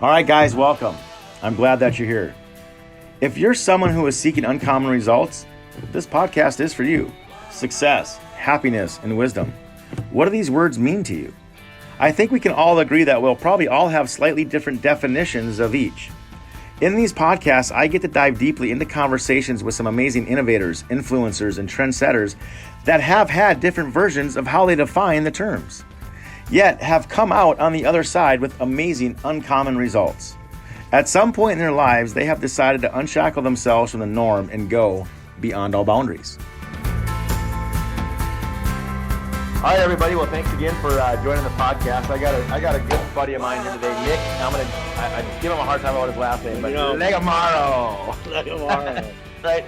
All right, guys, welcome. I'm glad that you're here. If you're someone who is seeking uncommon results, this podcast is for you. Success, happiness, and wisdom. What do these words mean to you? I think we can all agree that we'll probably all have slightly different definitions of each. In these podcasts, I get to dive deeply into conversations with some amazing innovators, influencers, and trendsetters that have had different versions of how they define the terms, yet have come out on the other side with amazing, uncommon results. At some point in their lives, they have decided to unshackle themselves from the norm and go beyond all boundaries. All right, everybody. Well, thanks again for joining the podcast. I got a good buddy of mine here today, Nick. I give him a hard time about his last name, but Legamaro. Legamaro. Right?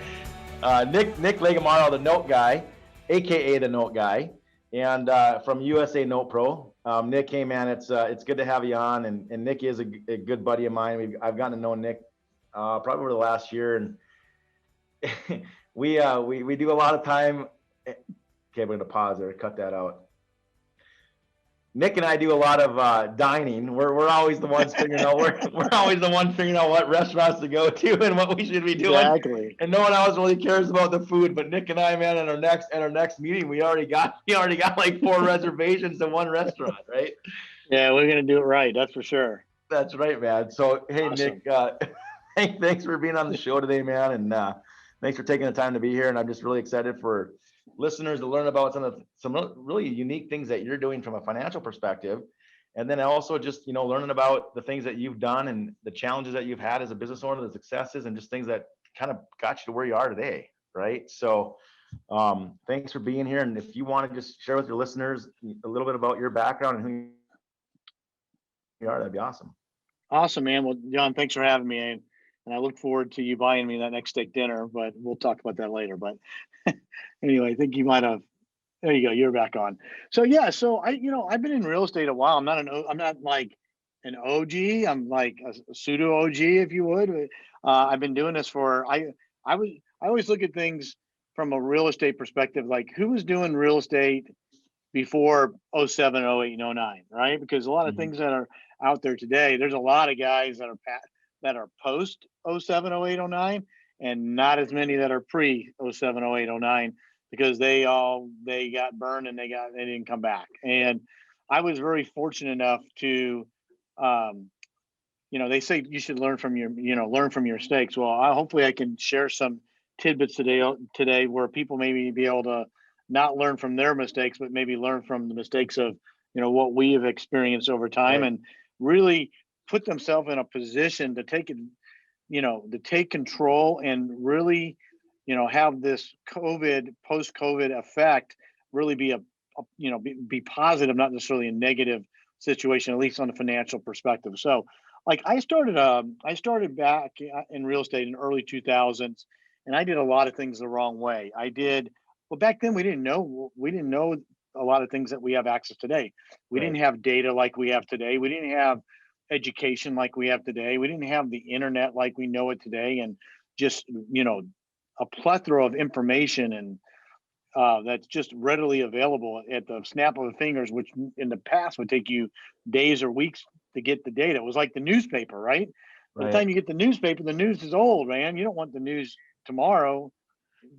Nick Legamaro, the Note Guy, aka the Note Guy, and from USA Note Pro. Nick, hey man, it's good to have you on, and Nick is a good buddy of mine. I've gotten to know Nick probably over the last year, and we do a lot of time. Okay, I'm going to pause there. Cut that out. Nick and I do a lot of dining. We're always the ones figuring out we're always the one figuring out what restaurants to go to and what we should be doing. Exactly. And no one else really cares about the food. But Nick and I, man, at our next meeting, we already got like 4 reservations to one restaurant, right? Yeah, we're gonna do it right. That's for sure. That's right, man. So hey, awesome. Nick, thanks for being on the show today, man, and thanks for taking the time to be here. And I'm just really excited for listeners to learn about some really unique things that you're doing from a financial perspective, and then also just learning about the things that you've done and the challenges that you've had as a business owner, the successes, and just things that kind of got you to where you are today, right? So thanks for being here, and if you want to just share with your listeners a little bit about your background and who you are, that'd be awesome. Awesome, man. Well, John, thanks for having me, and I look forward to you buying me that next steak dinner, but we'll talk about that later. But anyway, I think you might have. There you go. You're back on. So yeah. So I've been in real estate a while. I'm not like an OG. I'm like a pseudo OG, if you would. I've been doing this I always look at things from a real estate perspective, like who was doing real estate before '07, '08, and '09, right? Because a lot of things that are out there today, there's a lot of guys that are post '07, '08, '09, and not as many that are pre '07, '08, '09, because they got burned and they didn't come back. And I was very fortunate enough to, they say you should learn from your mistakes. Well, hopefully I can share some tidbits today where people maybe be able to not learn from their mistakes, but maybe learn from the mistakes of what we have experienced over time, right, and really put themselves in a position to take control and really have this post-COVID effect really be be positive, not necessarily a negative situation, at least on the financial perspective. So like I started back in real estate in early 2000s, and I did a lot of things the wrong way. Well, back then we didn't know a lot of things that we have access today. We Right. didn't have data like we have today. We didn't have education like we have today. We didn't have the internet like we know it today, and just a plethora of information and that's just readily available at the snap of the fingers, which in the past would take you days or weeks to get the data. It was like the newspaper, right? By the time you get the newspaper, the news is old, man. You don't want the news tomorrow.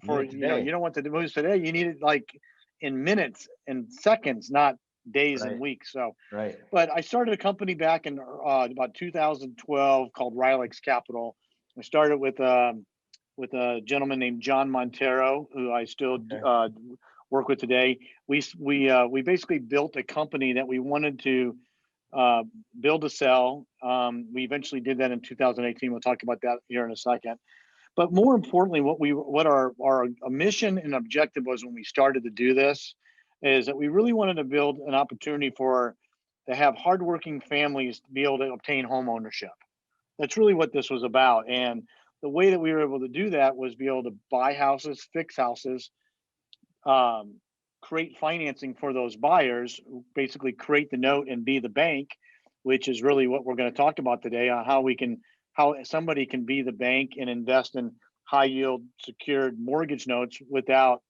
You don't want the news today. You need it like in minutes and seconds, not days and weeks. So, Right. But I started a company back in about 2012 called Rilex Capital. I started with a gentleman named John Montero, who I still work with today. We basically built a company that we wanted to build to sell. We eventually did that in 2018. We'll talk about that here in a second. But more importantly, what our mission and objective was when we started to do this is that we really wanted to build an opportunity to have hardworking families to be able to obtain home ownership. That's really what this was about. And the way that we were able to do that was be able to buy houses, fix houses, create financing for those buyers, basically create the note and be the bank, which is really what we're going to talk about today on how somebody can be the bank and invest in high yield secured mortgage notes without,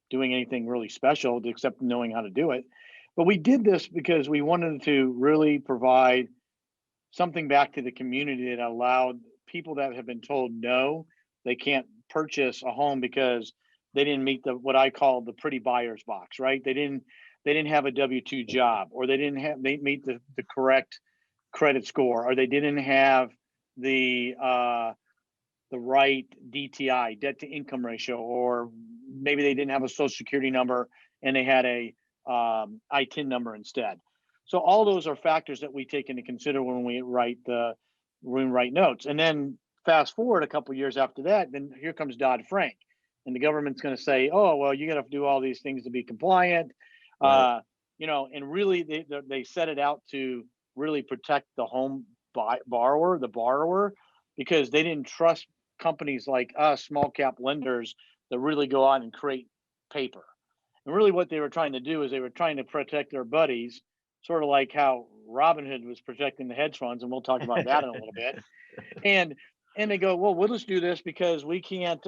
doing anything really special except knowing how to do it. But we did this because we wanted to really provide something back to the community that allowed people that have been told no, they can't purchase a home because they didn't meet the what I call the pretty buyer's box, right? They didn't have a W-2 job, or they meet the correct credit score, or they didn't have the right DTI, debt to income ratio, or maybe they didn't have a social security number and they had a ITIN number instead. So all those are factors that we take into consider when we write notes. And then fast forward a couple of years after that, then here comes Dodd-Frank, and the government's going to say, "Oh, well, you got to do all these things to be compliant," Right. and really they set it out to really protect the borrower, because they didn't trust companies like us, small cap lenders, that really go out and create paper. And really what they were trying to do is they were trying to protect their buddies, sort of like how Robinhood was protecting the hedge funds, and we'll talk about that in a little bit. And they go, well, we'll just do this because we can't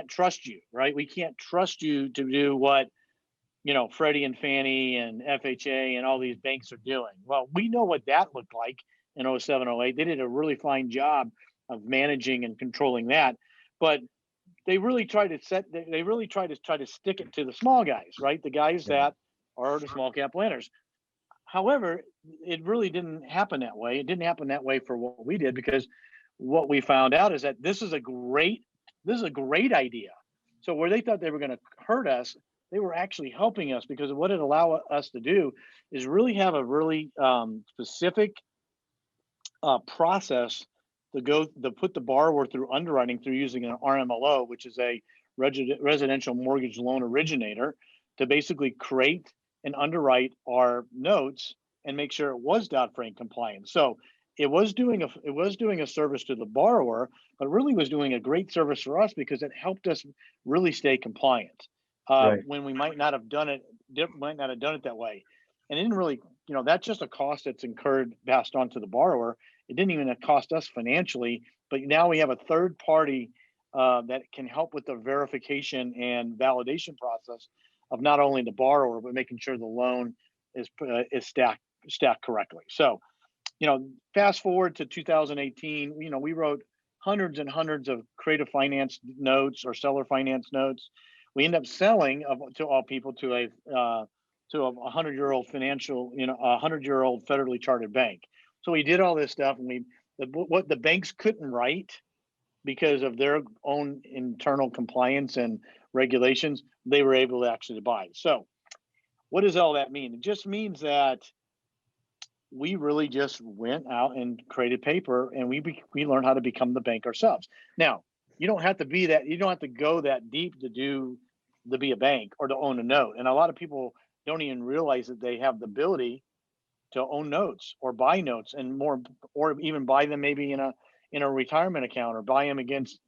trust you, right? We can't trust you to do what Freddie and Fannie and FHA and all these banks are doing. Well, we know what that looked like in 07, 08. They did a really fine job of managing and controlling that, but they really try to stick it to the small guys, right? The guys that are the small cap lenders. However, it really didn't happen that way. It didn't happen that way for what we did, because what we found out is that this is a great idea. So where they thought they were going to hurt us, they were actually helping us, because what it allowed us to do is really have a really specific process to put the borrower through underwriting through using an RMLO, which is a residential mortgage loan originator, to basically create and underwrite our notes and make sure it was Dodd-Frank compliant. So it was doing a service to the borrower, but really was doing a great service for us, because it helped us really stay compliant Right. when we might not have done it that way. And it didn't really, that's just a cost that's passed on to the borrower. It didn't even cost us financially, but now we have a third party that can help with the verification and validation process of not only the borrower, but making sure the loan is stacked correctly. So, fast forward to 2018, we wrote hundreds and hundreds of creative finance notes or seller finance notes. We end up selling to all people to a 100-year-old a 100-year-old federally chartered bank. So we did all this stuff, and what the banks couldn't write because of their own internal compliance and regulations, they were able to actually buy. So what does all that mean? It just means that we really just went out and created paper, and we learned how to become the bank ourselves. Now, you don't have to go that deep to be a bank or to own a note. And a lot of people don't even realize that they have the ability to own notes or buy notes, and more, or even buy them maybe in a retirement account, or buy them against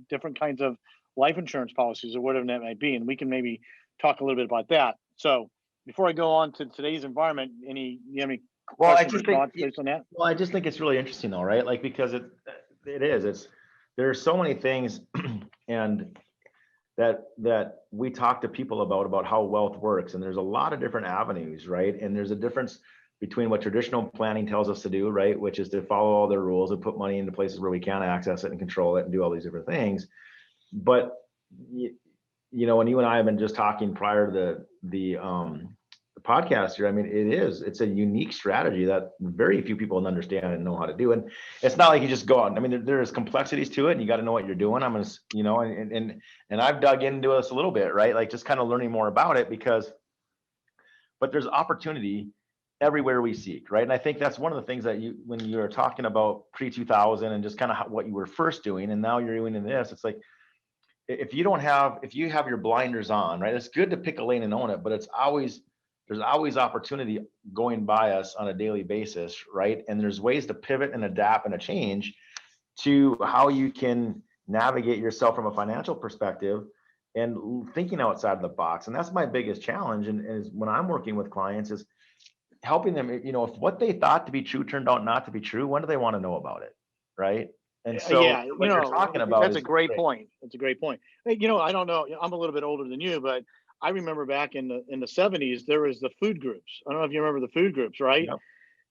different kinds of life insurance policies or whatever that might be. And we can maybe talk a little bit about that. So before I go on to today's environment, you have any Well, I questions just or think, thoughts based on that? well, I just think it's really interesting though, right? Like, because there's so many things and that we talk to people about how wealth works. And there's a lot of different avenues, right? And there's a difference between what traditional planning tells us to do, right? Which is to follow all the rules and put money into places where we can access it and control it and do all these different things. But when you and I have been just talking prior to the podcast here, I mean, it's a unique strategy that very few people understand and know how to do. And it's not like you just go out. I mean, there's complexities to it, and you got to know what you're doing. I'm gonna, and I've dug into this a little bit, right? Like just kind of learning more about it, but there's opportunity everywhere we seek, right? And I think that's one of the things that when you're talking about pre-2000 and just kind of what you were first doing, and now you're doing in this, it's like, if you have your blinders on, right? It's good to pick a lane and own it, but there's always opportunity going by us on a daily basis, right? And there's ways to pivot and adapt and change to how you can navigate yourself from a financial perspective and thinking outside of the box. And that's my biggest challenge. And is when I'm working with clients is helping them, if what they thought to be true turned out not to be true, when do they want to know about it, right? And so Yeah, what you're talking about that's is a great point. That's a great point. Hey, I don't know. I'm a little bit older than you, but I remember back in the 70s, there was the food groups. I don't know if you remember the food groups, right?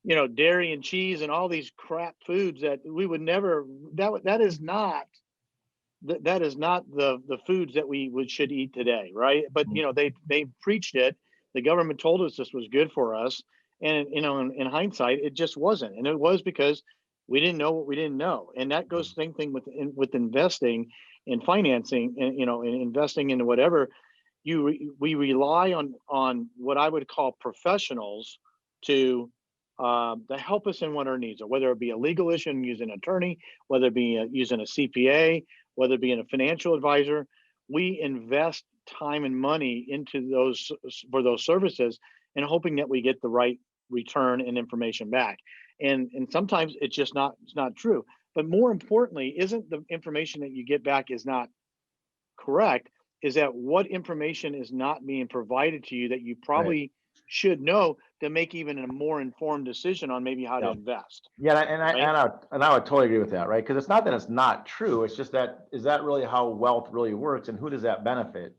Yep. Dairy and cheese and all these crap foods that we would never, that is not, that is not the foods that we should eat today, right? But they preached it. The government told us this was good for us, and in hindsight, it just wasn't, and it was because we didn't know what we didn't know. And that goes same thing with investing and financing, and and investing into whatever. We rely on what I would call professionals to help us in what our needs are, whether it be a legal issue and use an attorney, whether it be using a CPA, whether it be in a financial advisor. We invest time and money into those for those services, and hoping that we get the right return and information back. And sometimes it's not true. But more importantly, isn't the information that you get back is not correct, is that what information is not being provided to you that you probably should know to make even a more informed decision on maybe how to invest. Yeah, and I would totally agree with that, right? Because it's not that it's not true. It's just that, is that really how wealth really works, and who does that benefit?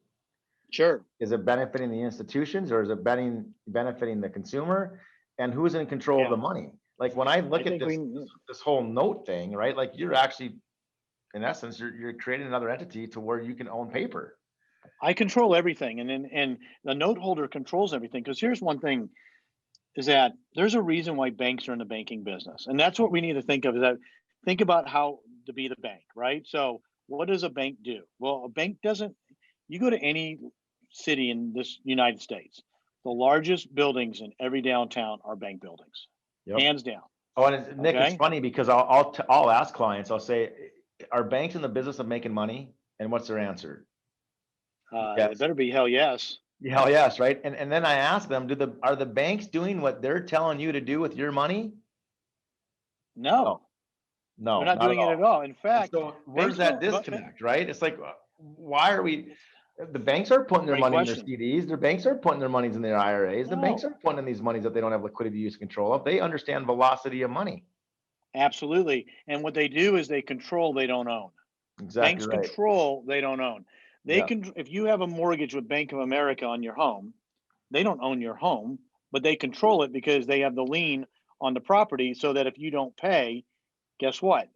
Sure. Is it benefiting the institutions, or is it benefiting the consumer? And who's in control of the money? Like when I look at this whole note thing, right? Like you're actually, in essence, you're creating another entity to where you can own paper. I control everything, and the note holder controls everything. Because here's one thing, is that there's a reason why banks are in the banking business, and that's what we need to think of. Is that think about how to be the bank, right? So what does a bank do? Well, a bank doesn't. You go to any city in this United States, the largest buildings in every downtown are bank buildings, hands down. Oh, and Nick, it's funny because I'll ask clients, I'll say, are banks in the business of making money? And what's their answer? It better be hell yes. Hell yes, right? And then I ask them, are the banks doing what they're telling you to do with your money? No, they're not doing it at all. In fact, so where's that disconnect, right? It's like, why are we? The banks are putting their money in their CDs. Their banks are putting their monies in their IRAs. The banks are putting in these monies that they don't have liquidity use control of. They understand velocity of money. Absolutely. And what they do is they control, they don't own. Exactly. Banks control, they don't own. They can, if you have a mortgage with Bank of America on your home, they don't own your home, but they control it because they have the lien on the property, so that if you don't pay, guess what?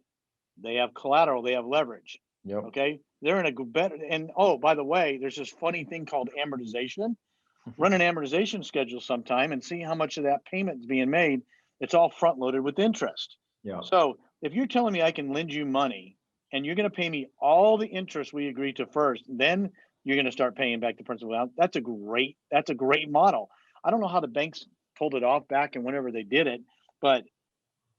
They have collateral, they have leverage. Okay. They're in a better, and oh, by the way, there's this funny thing called amortization. Run an amortization schedule sometime and see how much of that payment is being made. It's all front loaded with interest. So if you're telling me I can lend you money and you're going to pay me all the interest we agreed to first, then you're going to start paying back the principal. That's a great model. I don't know how the banks pulled it off back and whenever they did it, but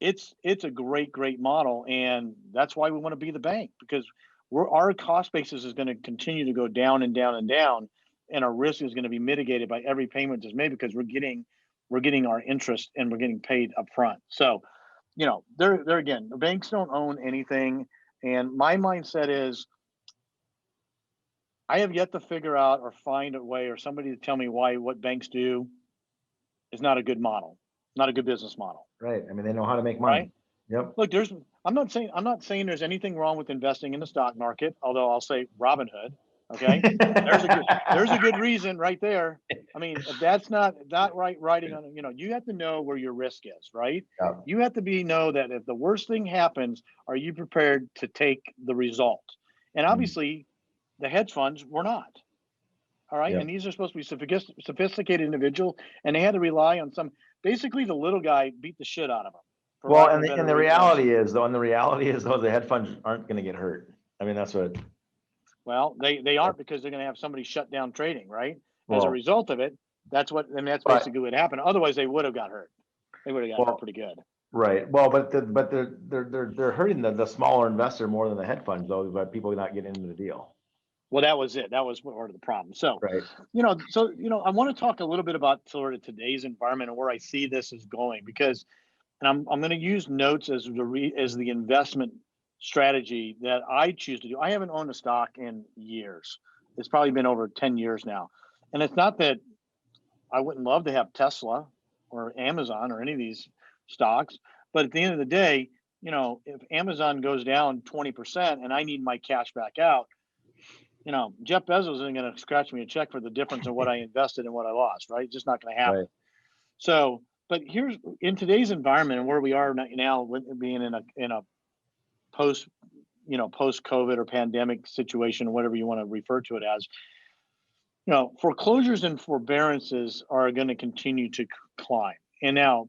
it's a great model. And that's why we want to be the bank, because our cost basis is going to continue to go down and down and down. And our risk is going to be mitigated by every payment that's made, because we're getting our interest and we're getting paid up front. So, there again, the banks don't own anything. And my mindset is, I have yet to figure out or find a way or somebody to tell me why what banks do is not a good model, not a good business model. Right. I mean, they know how to make money. Right? Yep. Look, I'm not saying there's anything wrong with investing in the stock market, although I'll say Robin Hood. Okay. There's a good reason right there. I mean, if that's not right writing on, you have to know where your risk is, right? You have to know that if the worst thing happens, are you prepared to take the result? And obviously the hedge funds were not. All right. And these are supposed to be sophisticated individuals, and they had to rely on basically the little guy beat the shit out of them. Well, and the reality is though, the hedge funds aren't going to get hurt. I mean, that's what. Well, they aren't, because they're going to have somebody shut down trading, right? As a result of it, that's basically what happened. Otherwise, they would have got hurt. They would have got hurt pretty good. Right. Well, but they're hurting the smaller investor more than the hedge funds, though, by people not getting into the deal. Well, that was it. That was part of the problem. So, I want to talk a little bit about sort of today's environment and where I see this is going, because, and I'm going to use notes as the investment strategy that I choose to do. I haven't owned a stock in years. It's probably been over 10 years now. And it's not that I wouldn't love to have Tesla or Amazon or any of these stocks, but at the end of the day, if Amazon goes down 20% and I need my cash back out, Jeff Bezos isn't going to scratch me a check for the difference of what I invested and what I lost, right? It's just not going to happen. Right. So, but here's in today's environment and where we are now, with being in a post, post COVID or pandemic situation, whatever you want to refer to it as, foreclosures and forbearances are going to continue to climb. And now,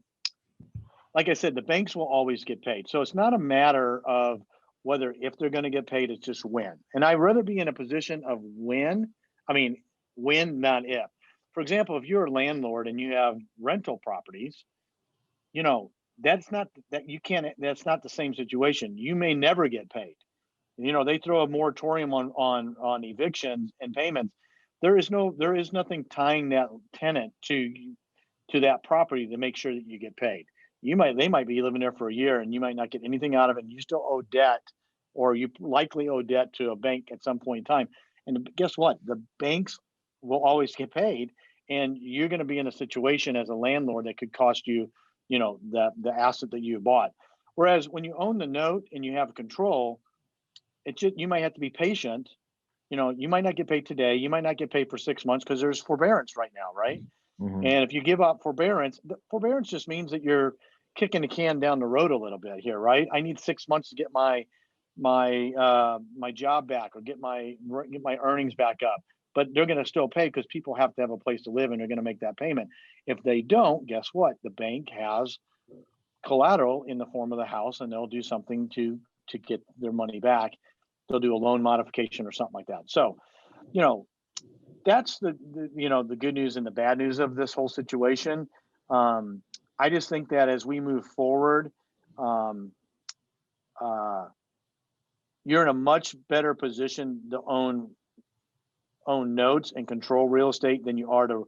like I said, the banks will always get paid. So it's not a matter of whether if they're going to get paid, it's just when. And I'd rather be in a position of when, not if. For example, if you're a landlord and you have rental properties, that's not the same situation. You may never get paid. They throw a moratorium on evictions and payments. There is nothing tying that tenant to that property to make sure that you get paid. They might be living there for a year and you might not get anything out of it, and you still owe debt, or you likely owe debt to a bank at some point in time. And guess what? The banks will always get paid, and you're going to be in a situation as a landlord that could cost you, the asset that you bought. Whereas when you own the note and you have control, you might have to be patient. You might not get paid today. You might not get paid for 6 months because there's forbearance right now, right? Mm-hmm. And if you give up forbearance, forbearance just means that you're kicking the can down the road a little bit here, right? I need 6 months to get my job back, or get my earnings back up. But they're going to still pay because people have to have a place to live, and they're going to make that payment. If they don't, guess what? The bank has collateral in the form of the house, and they'll do something to get their money back. They'll do a loan modification or something like that. So, that's the good news and the bad news of this whole situation. I just think that as we move forward, you're in a much better position to own notes and control real estate than you are to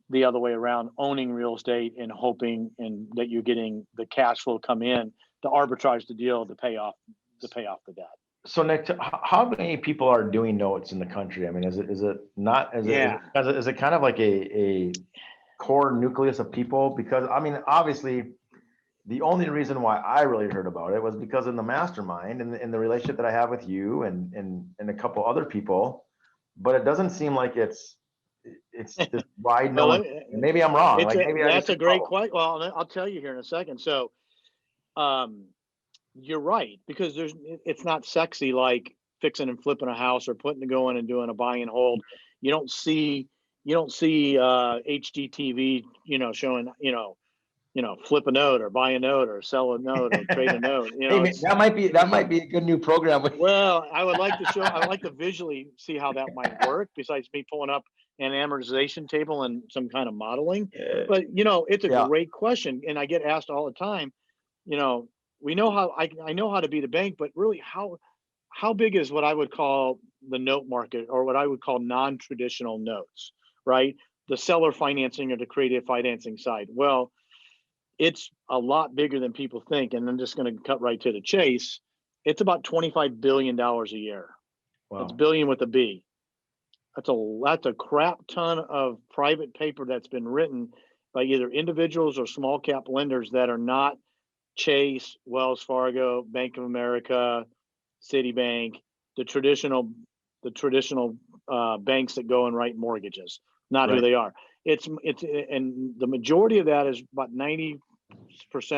the other way around, owning real estate and hoping and that you're getting the cash flow come in to arbitrage the deal to pay off the debt. So Nick, how many people are doing notes in the country? I mean, is it kind of like a core nucleus of people? Because obviously, the only reason why I really heard about it was because in the mastermind and in the relationship that I have with you and a couple other people, but it doesn't seem like it's this wide known. Maybe I'm wrong. That's a great question. Well, I'll tell you here in a second. So, you're right, because it's not sexy like fixing and flipping a house or going and doing a buy and hold. You don't see HGTV, showing, flip a note or buy a note or sell a note or trade a note. Hey, that might be a good new program. Well, I would like to visually see how that might work, besides me pulling up an amortization table and some kind of modeling. But it's a great question, and I get asked all the time. We know how I know how to be the bank, but really how big is what I would call the note market, or what I would call non-traditional notes, right? The seller financing or the creative financing side. Well, it's a lot bigger than people think. And I'm just going to cut right to the chase. It's about $25 billion a year. Wow. That's billion with a B. That's a crap ton of private paper that's been written by either individuals or small cap lenders that are not Chase, Wells Fargo, Bank of America, Citibank, the traditional banks that go and write mortgages, not who they are. It's and the majority of that is about 90%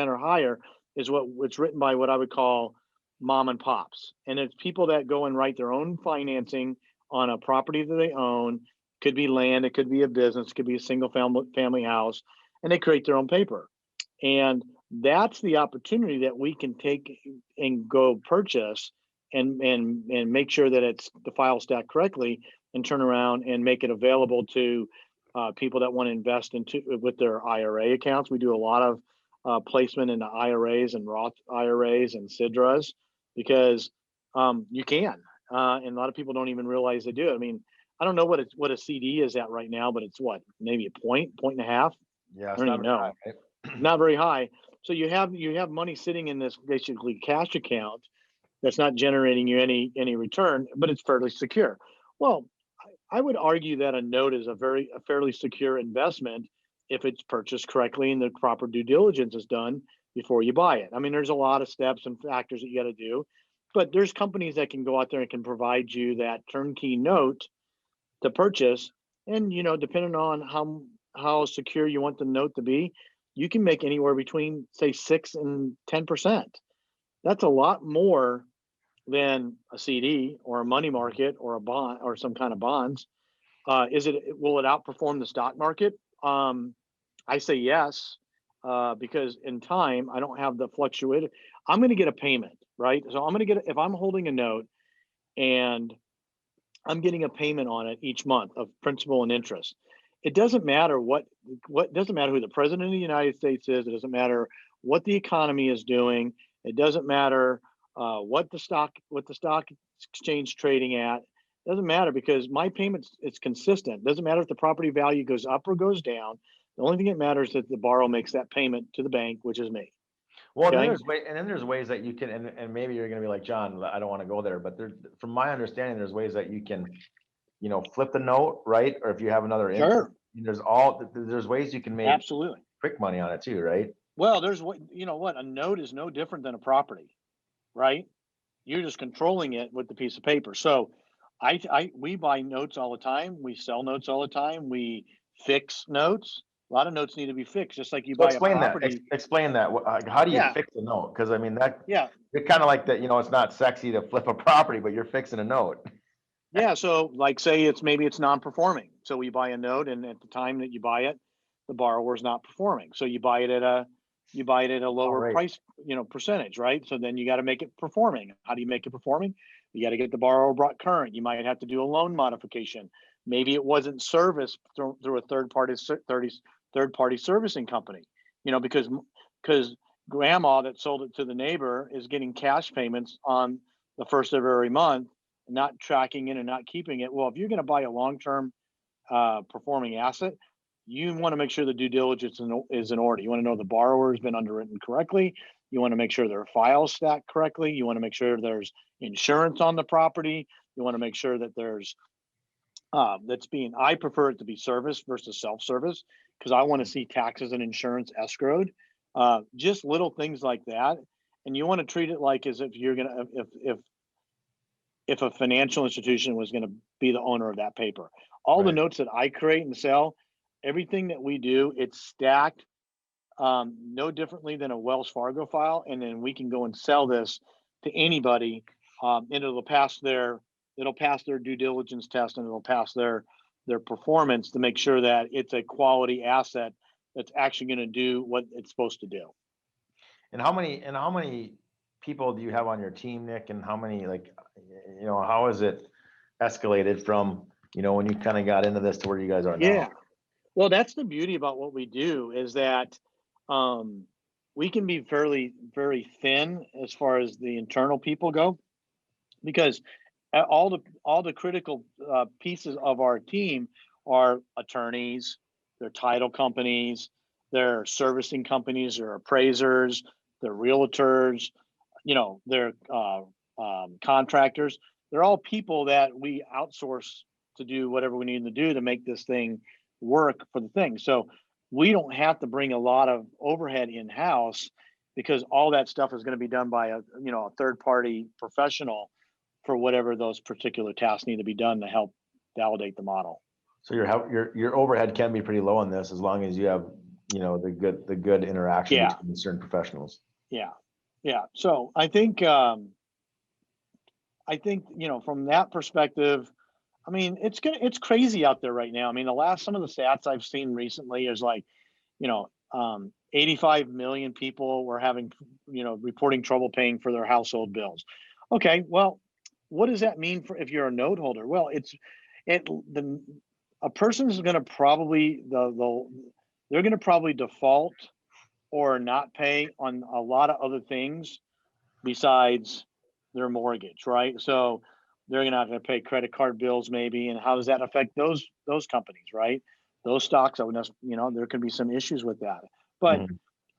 or higher is what's written by what I would call mom and pops. And it's people that go and write their own financing on a property that they own. Could be land, it could be a business, it could be a single family house, and they create their own paper. And that's the opportunity that we can take and go purchase and make sure that it's the file stacked correctly, and turn around and make it available to people that want to invest with their IRA accounts. We do a lot of placement into IRAs and Roth IRAs and SIDRAs, because you can, and a lot of people don't even realize they do it. I mean, I don't know what a CD is at right now, but it's maybe a point and a half. Yeah, I don't even know. High, right? Not very high. So you have money sitting in this basically cash account that's not generating you any return, but it's fairly secure. Well, I would argue that a note is a fairly secure investment if it's purchased correctly and the proper due diligence is done before you buy it. I mean, there's a lot of steps and factors that you got to do, But there's companies that can go out there and can provide you that turnkey note to purchase. And, depending on how secure you want the note to be, you can make anywhere between, say, 6 and 10%. That's a lot more than a CD or a money market or a bond or some kind of bonds. Will it outperform the stock market? I say yes, because in time I don't have the fluctuated. I'm going to get a payment, right? So I'm going to get, if I'm holding a note and I'm getting a payment on it each month of principal and interest. It doesn't matter what doesn't matter who the president of the United States is. It doesn't matter what the economy is doing. It doesn't matter what the stock exchange trading at. It doesn't matter, because my payments, it's consistent. It doesn't matter if the property value goes up or goes down. The only thing that matters is that the borrower makes that payment to the bank, which is me. Well, then there's ways that you can, and maybe you're going to be like, John, I don't want to go there, but from my understanding, there's ways that you can, flip the note, right? Or if you have another Sure. There's ways you can make absolutely quick money on it too, right? Well, there's a note is no different than a property, right? You're just controlling it with the piece of paper. So we buy notes all the time. We sell notes all the time. We fix notes. A lot of notes need to be fixed, just like you So buy a property. explain that. How do you Yeah. fix a note? Because I mean that Yeah. you're kind of like that. It's not sexy to flip a property, but you're fixing a note. Yeah. So like, say maybe it's non-performing. So we buy a note, and at the time that you buy it, the borrower is not performing. So you buy it at a lower right. price, percentage, right? So then you got to make it performing. How do you make it performing? You got to get the borrower brought current. You might have to do a loan modification. Maybe it wasn't serviced through a third party servicing company, because grandma that sold it to the neighbor is getting cash payments on the first of every month, not tracking it and not keeping it. Well, if you're going to buy a long-term performing asset, you want to make sure the due diligence is in order. You want to know the borrower has been underwritten correctly. You want to make sure their files stacked correctly. You want to make sure there's insurance on the property. You want to make sure that there's I prefer it to be service versus self-service, because I want to see taxes and insurance escrowed. Just little things like that. And you want to treat it like as if you're gonna if a financial institution was going to be the owner of that paper. All the notes that I create and sell, everything that we do, it's stacked no differently than a Wells Fargo file, and then we can go and sell this to anybody, and it'll pass their due diligence test, and it'll pass their performance to make sure that it's a quality asset that's actually going to do what it's supposed to do. And how many people do you have on your team, Nick? And how many, how is it escalated from, when you kind of got into this to where you guys are now? Yeah. Well, that's the beauty about what we do, is that we can be very thin as far as the internal people go, because all the critical pieces of our team are attorneys, they're title companies, they're servicing companies, they're appraisers, they're realtors, they're contractors. They're all people that we outsource to do whatever we need to do to make this thing work for the thing. So we don't have to bring a lot of overhead in-house, because all that stuff is going to be done by a third-party professional for whatever those particular tasks need to be done to help validate the model. So your overhead can be pretty low on this, as long as you have the good interaction between certain professionals. Yeah. So I think from that perspective, I mean, it's crazy out there right now. I mean, some of the stats I've seen recently is 85 million people were having, reporting trouble paying for their household bills. Okay, well, what does that mean for if you're a note holder? Well, a person's going to probably they're going to probably default or not pay on a lot of other things besides their mortgage, right? So they're not going to pay credit card bills maybe, and how does that affect those companies, right? Those stocks, there could be some issues with that. But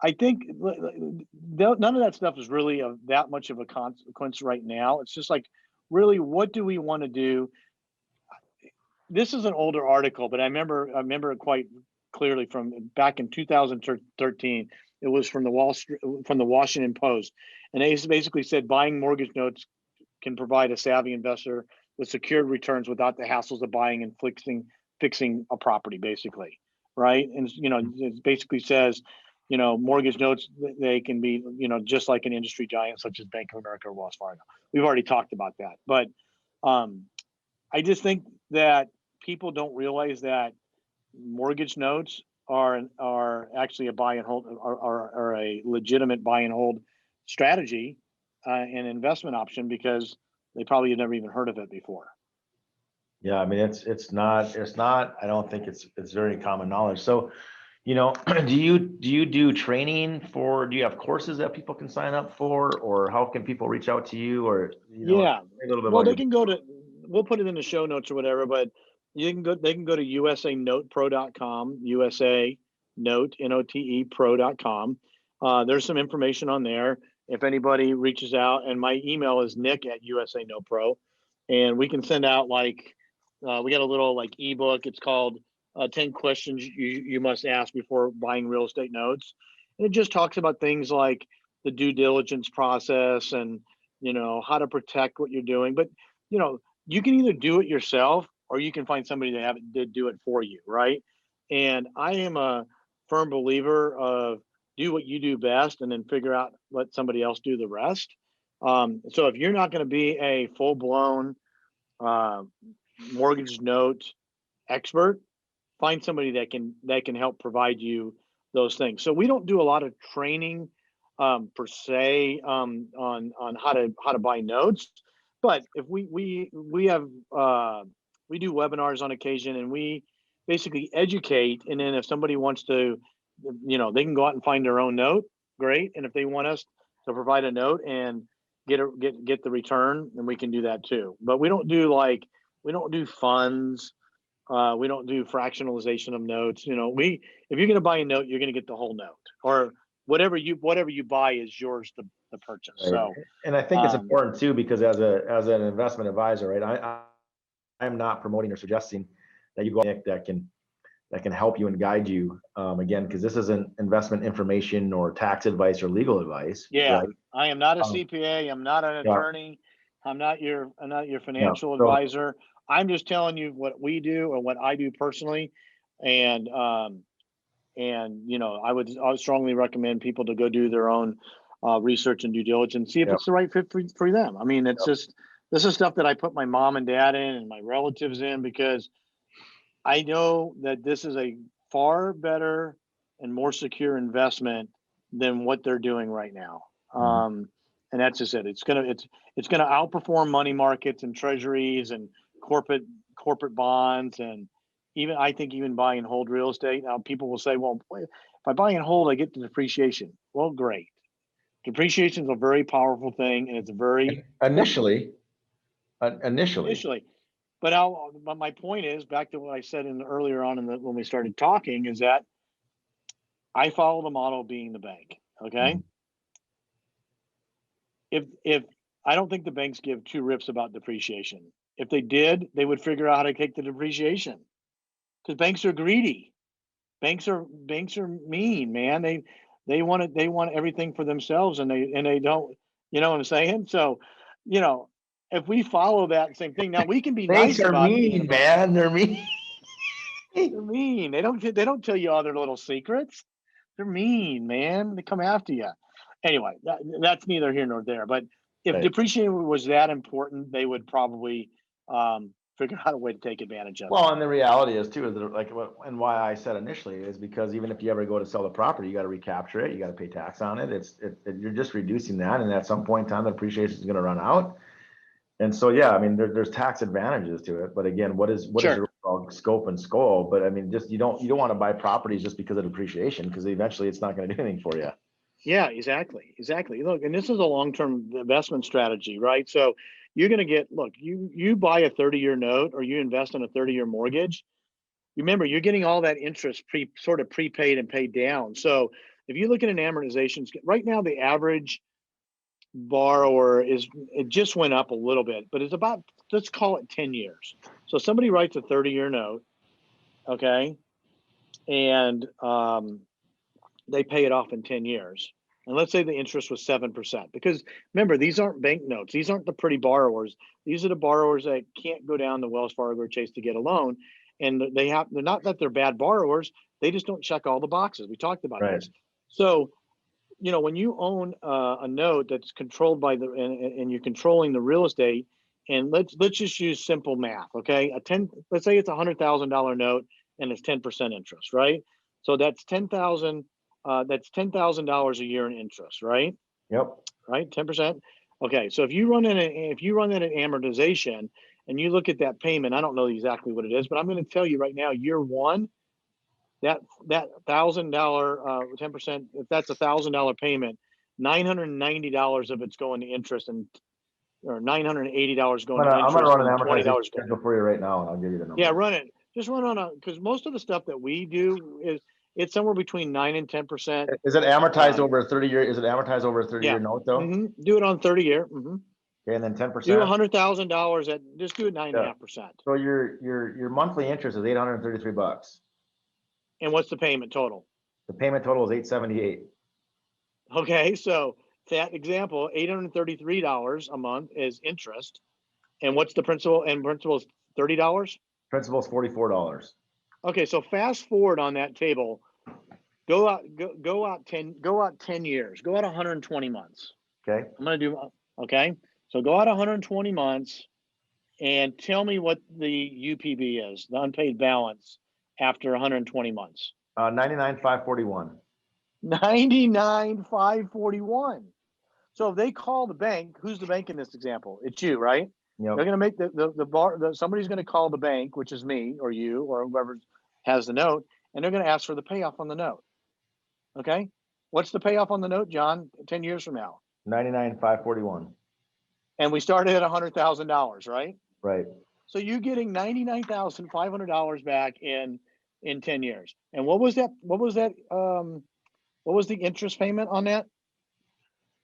I think none of that stuff is really that much of a consequence right now. It's just like, really, what do we want to do? This is an older article, but I remember it quite clearly from back in 2013. It was from the Washington Post, and they basically said buying mortgage notes can provide a savvy investor with secured returns without the hassles of buying and fixing a property, basically, right? And it basically says, mortgage notes, they can be, just like an industry giant such as Bank of America or Wells Fargo. We've already talked about that, but I just think that people don't realize that mortgage notes are actually a buy and hold, are a legitimate buy and hold strategy and investment option, because they probably had never even heard of it before. Yeah, I mean, it's not, I don't think it's very common knowledge. So, do you do training do you have courses that people can sign up for, or how can people reach out to you, or, Yeah, a little bit well, about they can go to, we'll put it in the show notes or whatever, but they can go to usanotepro.com, USA note, N-O-T-E pro.com. There's some information on there if anybody reaches out, and my email is nick@usanotepro, and we can send out we got a little ebook. It's called 10 questions you must ask before buying real estate notes. And it just talks about things like the due diligence process and, how to protect what you're doing. But, you can either do it yourself or you can find somebody to do it for you, right? And I am a firm believer of do what you do best and then let somebody else do the rest. So if you're not going to be a full-blown mortgage note expert, find somebody that can help provide you those things. So we don't do a lot of training per se on how to buy notes, but if we have we do webinars on occasion, and we basically educate. And then if somebody wants to, they can go out and find their own note, great. And if they want us to provide a note and get the return, then we can do that too. But we don't do funds. We don't do fractionalization of notes. If you're going to buy a note, you're going to get the whole note, or whatever you buy is yours to purchase. Right. So, and I think it's important too, because as an investment advisor, right, I'm not promoting or suggesting that you go Nick that can help you and guide you, again, because this isn't investment information or tax advice or legal advice. Yeah, right? I am not a CPA. I'm not an attorney. I'm not your financial advisor. I'm just telling you what we do or what I do personally. And I would strongly recommend people to go do their own research and due diligence, see if it's the right fit for them. I mean, it's just, this is stuff that I put my mom and dad in and my relatives in, because I know that this is a far better and more secure investment than what they're doing right now. And that's just it. It's gonna outperform money markets and treasuries and corporate bonds, and I think even buy and hold real estate. Now people will say, well, if I buy and hold, I get the depreciation. Well, great. Depreciation is a very powerful thing, and it's very initially. But my point is, back to what I said earlier on when we started talking, is that I follow the model of being the bank. Okay. If I don't think the banks give two rips about depreciation. If they did, they would figure out how to take the depreciation, because banks are greedy. Banks are mean, man. They want everything for themselves, and they don't, you know what I'm saying? So, if we follow that same thing, now we can be Banks nice are about mean, man. They're mean. They're mean. They don't tell you all their little secrets. They're mean, man. They come after you. Anyway, that's neither here nor there. But if depreciation was that important, they would probably figure out a way to take advantage of it. Well, and the reality is too, is that and why I said initially is because even if you ever go to sell the property, you got to recapture it, you got to pay tax on it. You're just reducing that, and at some point in time, the depreciation is going to run out. And so, yeah, I mean, there's tax advantages to it, but again, what is your overall scope and scope? But I mean, just you don't want to buy properties just because of depreciation, because eventually it's not going to do anything for you. Yeah, exactly. Look, and this is a long-term investment strategy, right? So you're going to you buy a 30-year note, or you invest in a 30-year mortgage. Remember, you're getting all that interest sort of prepaid and paid down. So if you look at an amortization, right now the average borrower it just went up a little bit, but it's about, let's call it 10 years. So somebody writes a 30-year note, okay, and they pay it off in 10 years. And let's say the interest was 7%, because remember, these aren't bank notes. These aren't the pretty borrowers. These are the borrowers that can't go down to Wells Fargo or Chase to get a loan. And they're not that they're bad borrowers. They just don't check all the boxes. We talked about Right. this. So, when you own a note that's controlled by and you're controlling the real estate, and let's just use simple math. Okay. Let's say it's $100,000 note and it's 10% interest, right? So that's $10,000 a year in interest, right? Yep. Right, 10%. Okay, so if you run that at amortization and you look at that payment, I don't know exactly what it is, but I'm going to tell you right now, year one, that $1,000 10%, if that's $1,000 payment, $990 of it's going to interest, or $980 going to I'm interest, gonna run an and $20 amortization going. schedule for you right now, and I'll give you the number. Yeah, run it. Just run on because most of the stuff that we do it's somewhere between 9 and 10%. Is it amortized over a 30-year? Is it amortized over a 30-year Yeah. note though? Do it on 30-year. Okay, and then 10%. Do $100,000 at just do it 9.5%. So your monthly interest is $833. And what's the payment total? The payment total is $878. Okay, so that example, $833 a month is interest. And what's the principal? And principal is $30? Principal is $44. Okay, so fast forward on that table, go out 10 years, go out 120 months. Okay. Okay. So go out 120 months and tell me what the UPB is, the unpaid balance after 120 months. 99,541. 99,541. So if they call the bank, who's the bank in this example? It's you, right? Yep. They're going to make somebody's going to call the bank, which is me or you or whoever has the note, and they're going to ask for the payoff on the note. Okay. What's the payoff on the note, John, 10 years from now? 99,541. And we started at $100,000, right? Right. So you're getting $99,500 back in 10 years. And what was that? What was the interest payment on that?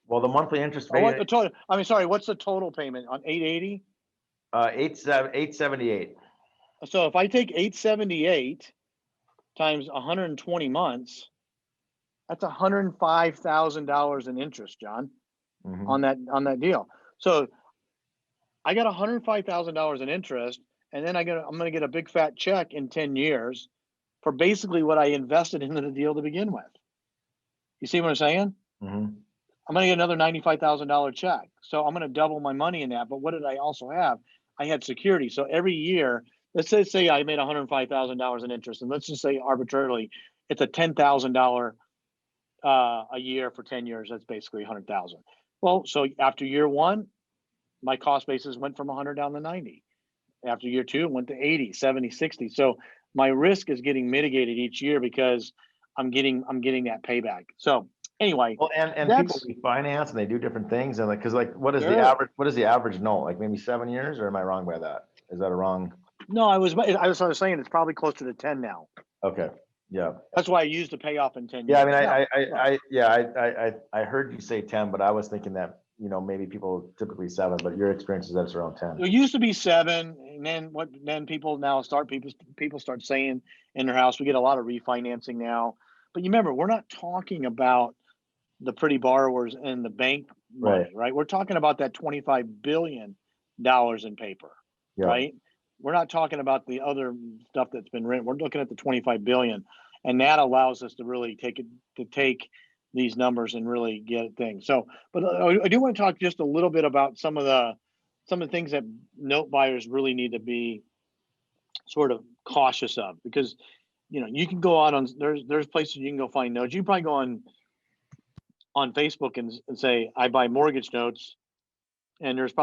Well, the monthly interest payment. What's the total payment on 880? 878. So if I take 878 times 120 months, that's $105,000 in interest, John, on that deal. So I got $105,000 in interest, and then I'm gonna get a big fat check in 10 years for basically what I invested into the deal to begin with. You see what I'm saying? I'm going to get another $95,000 check. So I'm going to double my money in that. But what did I also have? I had security. So every year, let's say I made $105,000 in interest, and let's just say arbitrarily, it's a $10,000 a year for 10 years. That's basically $100,000. Well, so after year one, my cost basis went from 100 down to 90. After year two, it went to 80, 70, 60. So my risk is getting mitigated each year because I'm getting that payback. So anyway, well, and people refinance and they do different things, and what is the average note? Like maybe 7 years, or am I wrong by that? Is that a wrong? No, I was saying it's probably closer to 10 now. Okay. Yeah. That's why I used the payoff in 10 years. Yeah, I mean, I heard you say 10, but I was thinking that, maybe people typically 7, but your experience is that it's around 10. It used to be 7, and then people start saying in their house, we get a lot of refinancing now. But you remember, we're not talking about the pretty borrowers and the bank money, right? We're talking about that $25 billion in paper, right? We're not talking about the other stuff that's been written. We're looking at the 25 billion, and that allows us to really take these numbers and really get things. So, but I do want to talk just a little bit about some of the things that note buyers really need to be sort of cautious of, because you can go out on there's places you can go find notes. You probably go on Facebook and say I buy mortgage notes, and there's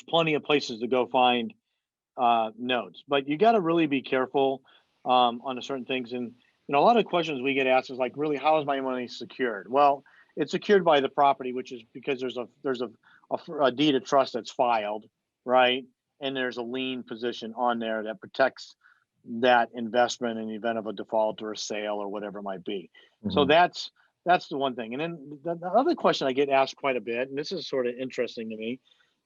plenty of places to go find notes, but you got to really be careful on certain things. And a lot of questions we get asked is like, really, how is my money secured? Well, it's secured by the property, which is because there's a deed of trust that's filed, right? And there's a lien position on there that protects that investment in the event of a default or a sale or whatever it might be. So that's the one thing. And then the other question I get asked quite a bit, and this is sort of interesting to me,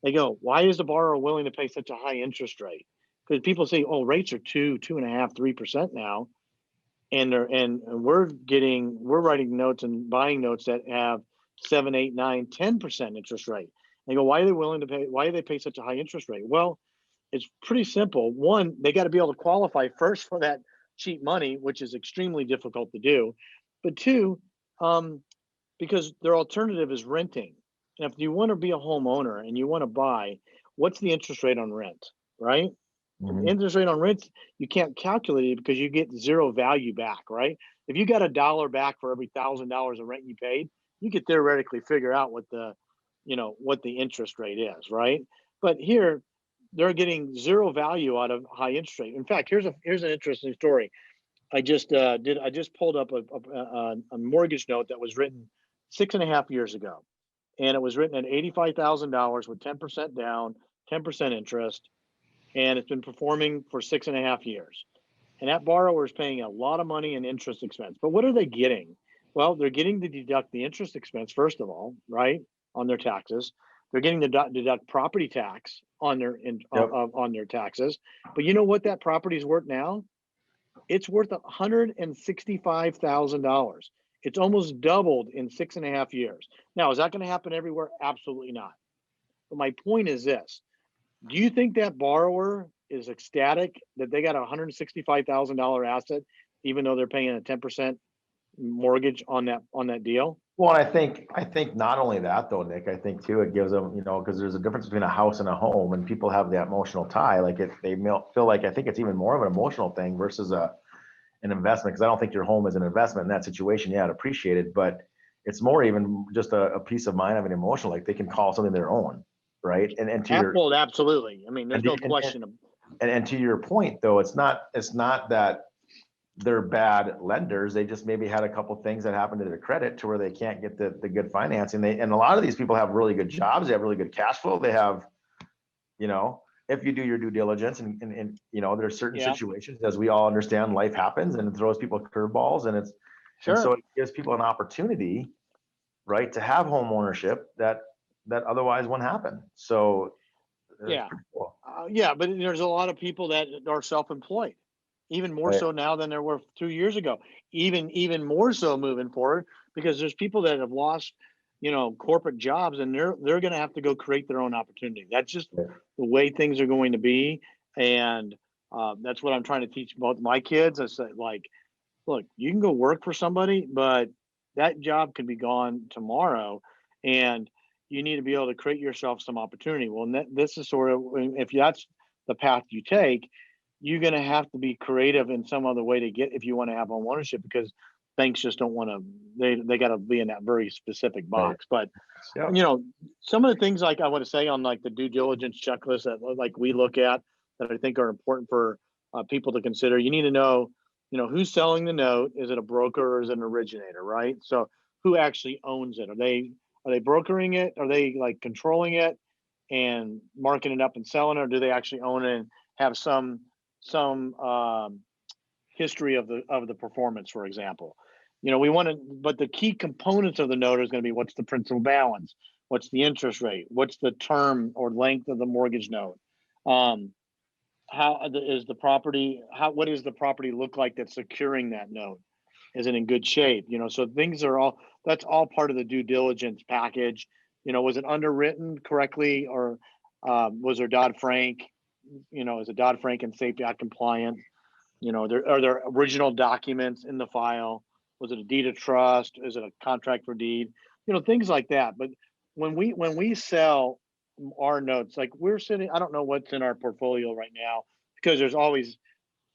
they go, why is the borrower willing to pay such a high interest rate? Because people say, oh, rates are 2.5%, 3% now. and we're writing notes and buying notes that have 7, 8, 9, 10% interest rate. They go, why are they willing to pay? Why do they pay such a high interest rate? Well, it's pretty simple. One, they got to be able to qualify first for that cheap money, which is extremely difficult to do. But two, because their alternative is renting. And if you want to be a homeowner and you want to buy, what's the interest rate on rent, right? The interest rate on rent, you can't calculate it because you get zero value back, right? If you got $1 back for every $1,000 of rent you paid, you could theoretically figure out what the interest rate is, right? But here, they're getting zero value out of high interest rate. In fact, here's an interesting story. I just pulled up a mortgage note that was written 6.5 years ago, and it was written at $85,000 with 10% down, 10% interest, and it's been performing for 6.5 years. And that borrower is paying a lot of money in interest expense. But what are they getting? Well, they're getting to deduct the interest expense, first of all, right, on their taxes. They're getting to deduct property tax on their taxes. But you know what that property is worth now? It's worth $165,000. It's almost doubled in 6.5 years. Now, is that going to happen everywhere? Absolutely not. But my point is this. Do you think that borrower is ecstatic that they got a $165,000 asset, even though they're paying a 10% mortgage on that deal? Well, I think not only that though, Nick, I think too, it gives them, because there's a difference between a house and a home, and people have that emotional tie. Like they feel like, I think it's even more of an emotional thing versus an investment. Cause I don't think your home is an investment in that situation. Yeah, I'd appreciate it, but it's more even just a peace of mind of an emotional, like they can call something their own. Right. And to your, absolutely. I mean, there's no question. And to your point though, it's not that they're bad lenders. They just maybe had a couple of things that happened to their credit to where they can't get the good financing. And a lot of these people have really good jobs. They have really good cash flow. They have, if you do your due diligence and there's certain situations, as we all understand, life happens and it throws people curveballs, and and so it gives people an opportunity, right, to have home ownership that otherwise wouldn't happen. So cool. But there's a lot of people that are self-employed, even more so now than there were 2 years ago, even more so moving forward, because there's people that have lost, corporate jobs, and they're going to have to go create their own opportunity. That's just the way things are going to be. And that's what I'm trying to teach both my kids. I say, like, look, you can go work for somebody, but that job could be gone tomorrow, and you need to be able to create yourself some opportunity. Well, this is sort of, if that's the path you take, you're going to have to be creative in some other way if you want to have home ownership, because banks just don't want to, they got to be in that very specific box. But, some of the things like I want to say on like the due diligence checklist that like we look at that I think are important for people to consider. You need to know, who's selling the note. Is it a broker or is it an originator, right? So who actually owns it? Are they brokering it? Are they like controlling it and marking it up and selling it? Or do they actually own it and have some history of the performance, for example? We want to, but the key components of the note is going to be, what's the principal balance? What's the interest rate? What's the term or length of the mortgage note? How is the property? What does the property look like that's securing that note? Is it in good shape? So things are that's all part of the due diligence package. Was it underwritten correctly, or was there Dodd-Frank? Is it Dodd-Frank and Safety Act compliant? Are there original documents in the file? Was it a deed of trust? Is it a contract for deed? Things like that. But when we sell our notes, like we're sitting, I don't know what's in our portfolio right now, because there's always,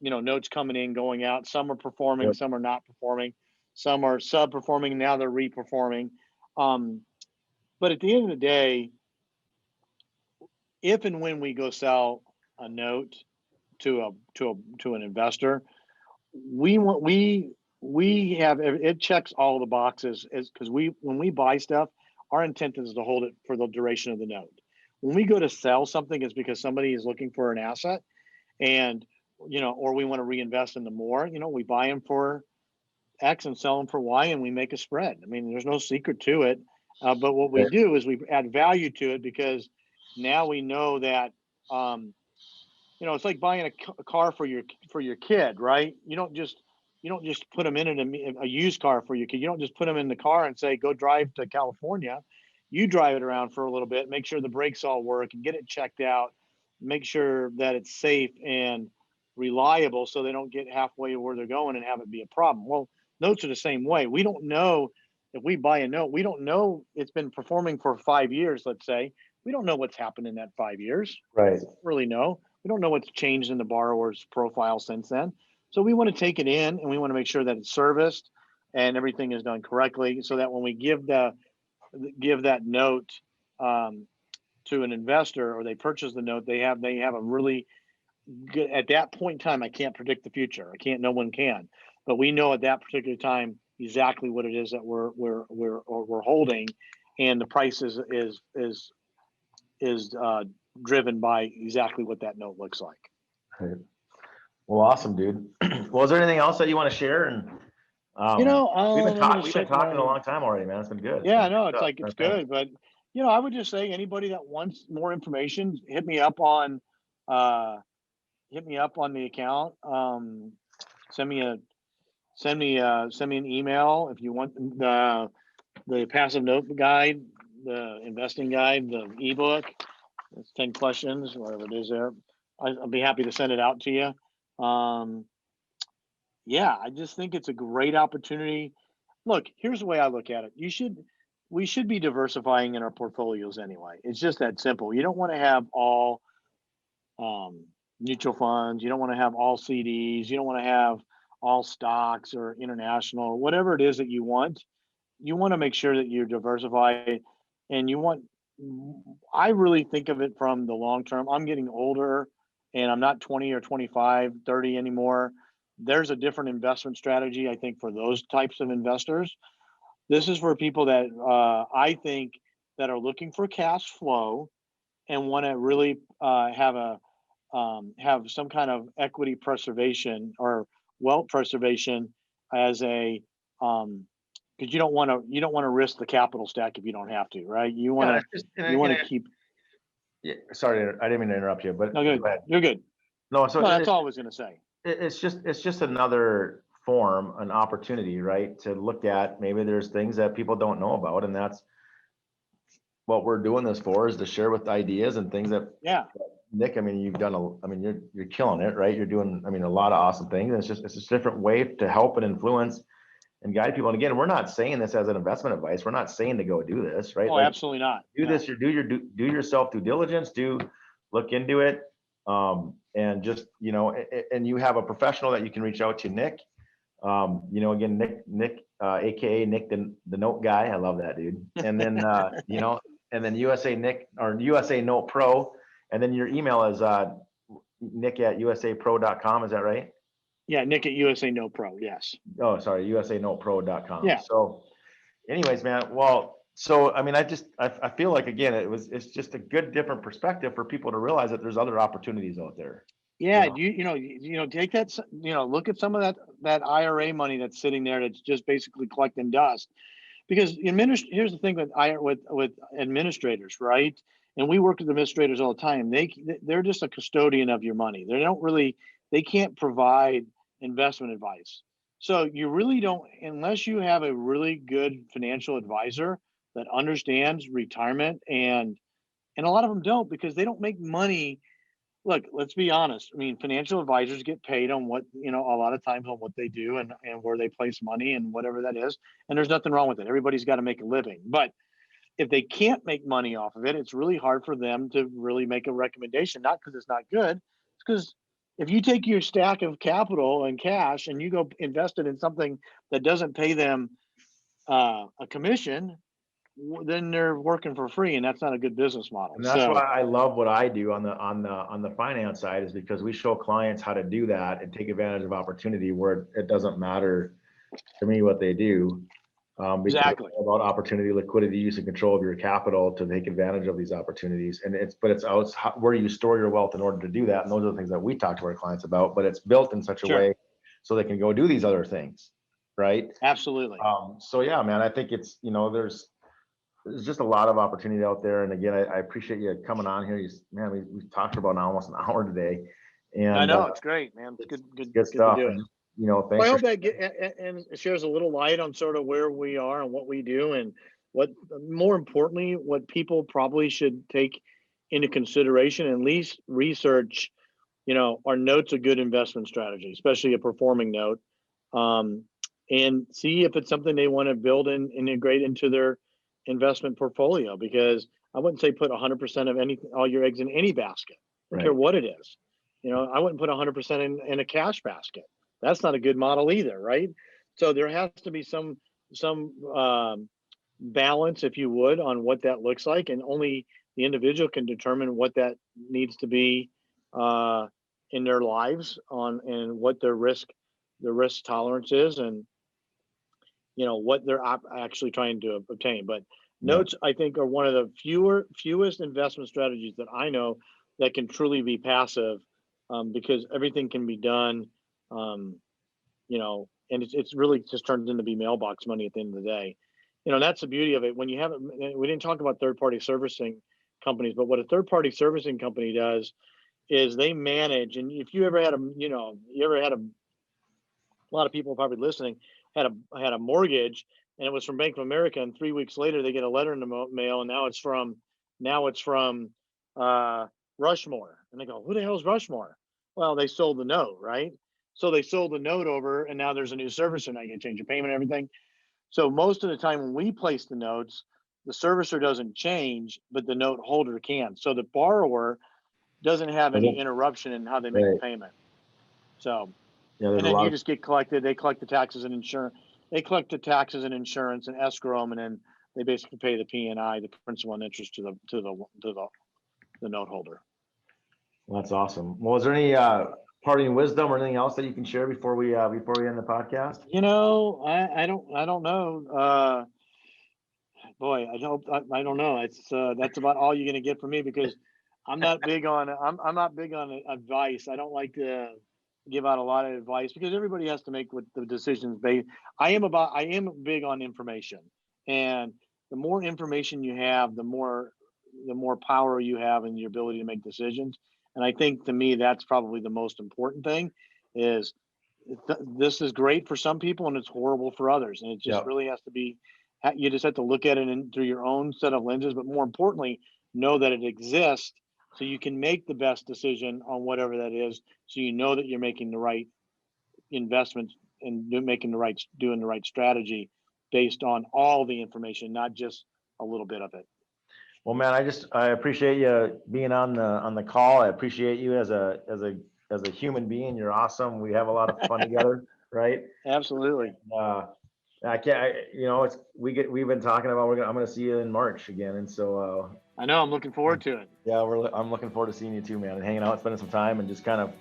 notes coming in, going out. Some are performing, some are not performing, some are sub-performing, now they're re-performing. But at the end of the day, if and when we go sell a note to an investor, we have, it checks all the boxes, because when we buy stuff, our intent is to hold it for the duration of the note. When we go to sell something, it's because somebody is looking for an asset, and or we want to reinvest in them more. We buy them for X and sell them for Y, and we make a spread. I mean, there's no secret to it. But what we do is we add value to it, because now we know that it's like buying a car for your kid, right? You don't just you don't just put them in a used car for you. You don't just put them in the car and say, go drive to California. You drive it around for a little bit, make sure the brakes all work and get it checked out, make sure that it's safe and reliable so they don't get halfway where they're going and have it be a problem. Well, notes are the same way. We don't know if we buy a note, we don't know it's been performing for 5 years, let's say. We don't know what's happened in that 5 years. Right. We don't really know. We don't know what's changed in the borrower's profile since then. So we want to take it in and we want to make sure that it's serviced and everything is done correctly so that when we give that note to an investor or they purchase the note, they have a really good, at that point in time, I can't predict the future. No one can, but we know at that particular time exactly what it is that we're holding, and the price is driven by exactly what that note looks like. Right. Well, awesome, dude. Well, is there anything else that you want to share? And we've been talking a long time already, man. It's been good. Yeah, no, it's good, but I would just say anybody that wants more information, hit me up on the account. Send me an email if you want the passive note guide, the investing guide, the ebook. It's 10 questions, whatever it is there. I'll be happy to send it out to you. Yeah, I just think it's a great opportunity. Look, here's the way I look at it. We should be diversifying in our portfolios anyway. It's just that simple. You don't want to have all mutual funds. You don't want to have all CDs. You don't want to have all stocks or international, whatever it is that you want. You want to make sure that you're diversified, and I really think of it from the long term. I'm getting older and I'm not 20 or 25, 30 anymore. There's a different investment strategy, I think, for those types of investors. This is for people that I think that are looking for cash flow and want to really have some kind of equity preservation or wealth preservation as a because you don't want to risk the capital stack if you don't have to, right? You want to keep. Yeah, sorry, I didn't mean to interrupt you, but no, good. You're good. No, that's all I was going to say. It's just another form, an opportunity, right? To look at, maybe there's things that people don't know about, and that's what we're doing this for, is to share with ideas and things that, Nick, I mean, you're killing it, right? You're doing, a lot of awesome things. And it's just a different way to help and influence and guide people. And again, we're not saying this as an investment advice. We're not saying to go do this, right? Oh, absolutely not. This, do yourself due diligence, look into it. And just, and you have a professional that you can reach out to, Nick. Again, Nick, AKA Nick, the note guy. I love that dude. And then, and then USA Nick or USA Note Pro. And then your email is nick@usapro.com. Is that right? Yeah, Nick at USA Note Pro. Yes. Oh, sorry, usanotepro.com. Yeah. So anyways, man, well, so, I feel like, again, it's just a good different perspective for people to realize that there's other opportunities out there. Yeah. Take that, look at some of that IRA money that's sitting there that's just basically collecting dust. Because here's the thing with administrators, right? And we work with administrators all the time. They're just a custodian of your money. They can't provide investment advice. So you really don't, unless you have a really good financial advisor that understands retirement, and a lot of them don't, because they don't make money. Look, let's be honest. Financial advisors get paid on what, a lot of times on what they do and where they place money and whatever that is. And there's nothing wrong with it. Everybody's got to make a living. But if they can't make money off of it, it's really hard for them to really make a recommendation, not because it's not good. It's because if you take your stack of capital and cash and you go invest it in something that doesn't pay them a commission, then they're working for free, and that's not a good business model. And that's why I love what I do on the finance side, is because we show clients how to do that and take advantage of opportunity where it doesn't matter to me what they do. Exactly. It's about opportunity, liquidity, use and control of your capital to take advantage of these opportunities. And it's where you store your wealth in order to do that. And those are the things that we talk to our clients about, but it's built in such a way so they can go do these other things. Right. Absolutely. So yeah, man, I think it's, there's just a lot of opportunity out there. And again, I appreciate you coming on here. We talked for about almost an hour today. And I know it's great, man. It's good stuff. to do it. Well, I hope that and shares a little light on sort of where we are and what we do, and what, more importantly, what people probably should take into consideration and at least research. Are notes a good investment strategy, especially a performing note, and see if it's something they want to build and integrate into their investment portfolio. Because I wouldn't say put 100% of all your eggs in any basket, I don't care what it is. I wouldn't put 100% in a cash basket. That's not a good model either, right? So there has to be some balance, if you would, on what that looks like, and only the individual can determine what that needs to be in their lives and what their risk tolerance is, and what they're actually trying to obtain. But notes, I think, are one of the fewest investment strategies that I know that can truly be passive, because everything can be done, and it's really just turned into be mailbox money at the end of the day. That's the beauty of it. When you have it, we didn't talk about third-party servicing companies, but what a third-party servicing company does is they manage. And if you ever had a lot of people probably listening had a mortgage, and it was from Bank of America, and 3 weeks later they get a letter in the mail, and now it's from Rushmore, and they go, who the hell is Rushmore? Well, they sold the note, right? So they sold the note over, and now there's a new servicer. Now you can change your payment and everything. So most of the time when we place the notes, the servicer doesn't change, but the note holder can. So the borrower doesn't have any interruption in how they make the payment. So, and then you just get collected. They collect the taxes and insurance. They collect the taxes and insurance and escrow them, and then they basically pay the P&I, the principal and interest, to the note holder. Well, that's awesome. Well, is there any parting wisdom or anything else that you can share before we end the podcast? I don't know. Boy, I don't know. It's that's about all you're going to get from me, because I'm not big on advice. I don't like to give out a lot of advice, because everybody has to make what the decisions based. I am big on information, and the more information you have, the more power you have in your ability to make decisions. And I think, to me, that's probably the most important thing. Is this is great for some people and it's horrible for others, and it just really has to be. You just have to look at it through your own set of lenses, but more importantly, know that it exists, so you can make the best decision on whatever that is. So you know that you're making the right investments and doing the right strategy based on all the information, not just a little bit of it. Well, man, I appreciate you being on the call. I appreciate you as a human being. You're awesome. We have a lot of fun together, right? Absolutely. We've been talking about, I'm going to see you in March again. And so, I know, I'm looking forward to it. Yeah, I'm looking forward to seeing you too, man, and hanging out, spending some time, and just kind of,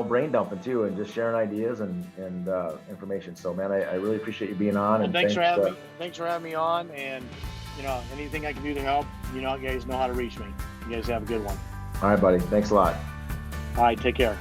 brain dumping too, and just sharing ideas and information. So, man, I really appreciate you being on. Well, and thanks for having me on. And, anything I can do to help, you guys know how to reach me. You guys have a good one. All right, buddy. Thanks a lot. All right. Take care.